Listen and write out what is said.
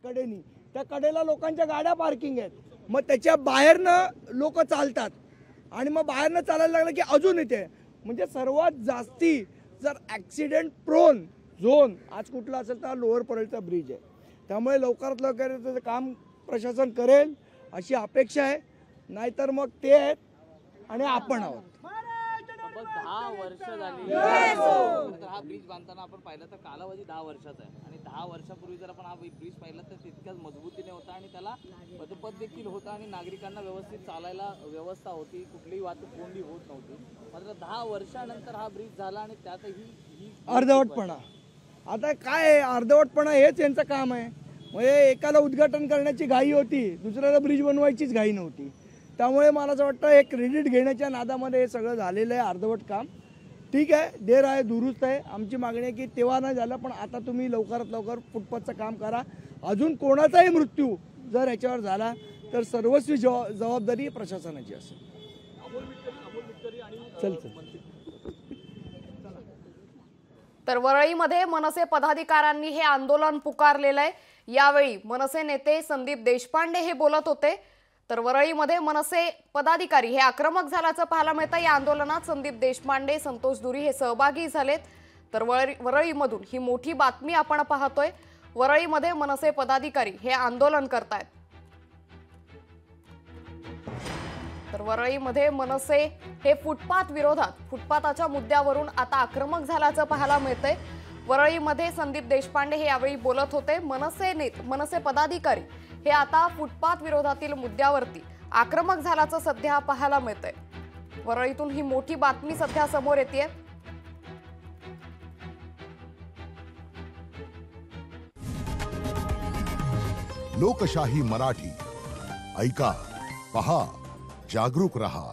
कडेनी, त्या कडेला लोकांच्या गाड्या पार्किंग आहेत, मग त्याच्या बाहेरनं लोक चालतात आणि मग बाहेरनं चालायला लागलं की अजून इथे म्हणजे सर्वात जास्ती जर ॲक्सिडेंट प्रोन झोन आज कुठला असेल तर लोअर परळचा ब्रिज आहे. त्यामुळे लवकरात लवकर त्याचं काम प्रशासन करेल अशी अपेक्षा आहे, नाहीतर मग ते आहेत आणि आपण आहोत. 10 वर्ष झाली तर हा ब्रिज बांधताना आपण पाहिलं तर कालावधी 10 वर्षाचा आहे आणि 10 वर्षापूर्वी जर आपण हा ब्रिज पाहिला तर तितक्याच मजबूतीने होता आणि त्याला पदपथ देखील होता आणि नागरिकांना व्यवस्थित चालायला व्यवस्था होती, कुठलीही वाहतूक कोंडी होत नव्हती. मात्र 10 वर्षानंतर हा ब्रिज झाला आणि त्यातही ही अर्धवटपणा. आता काय आहे, अर्धवटपणा हेच यांचं काम आहे. म्हणजे एकाला उद्घाटन करण्याची घाई होती, दुसऱ्याला ब्रिज बनवायचीच घाई नव्हती. त्यामुळे मला असं वाटतं हे क्रेडिट घेण्याच्या नादामध्ये हे सगळं झालेलं आहे अर्धवट काम. ठीक आहे, देर आहे दुरुस्त आहे. आमची मागणी आहे की तेव्हा नाही झालं पण आता तुम्ही लवकरात लवकर फुटपाथचं काम करा. अजून कोणाचाही मृत्यू जर याच्यावर झाला तर सर्वस्वी जबाबदारी प्रशासनाची असेल. चल चल. तर वरळीमध्ये मनसे पदाधिकाऱ्यांनी हे आंदोलन पुकारलेलं आहे. यावेळी मनसे नेते संदीप देशपांडे हे बोलत होते. तर वरळीमध्ये मनसे पदाधिकारी हे आक्रमक झाल्याचं पाहायला मिळतं. या आंदोलनात संदीप देशपांडे, संतोष दुरी हे सहभागी झालेत. तर वरळीमधून ही मोठी बातमी आपण पाहतोय. वरळीमध्ये मनसे पदाधिकारी हे आंदोलन करतायत. तर वरळीमध्ये मनसे हे फुटपाथ विरोधात फुटपाथाच्या मुद्द्यावरून आता आक्रमक झाल्याचं पाहायला मिळतंय. वरळीमध्ये संदीप देशपांडे हे यावेळी बोलत होते. मनसे पदाधिकारी हे आता फुटपाथ विरोधातील मुद्द्यावरती आक्रमक झाल्याचं सध्या पाहायला मिळतंय. वरळीतून ही मोठी बातमी सध्या समोर येतेय. लोकशाही मराठी ऐका, पहा, जागरूक रहा.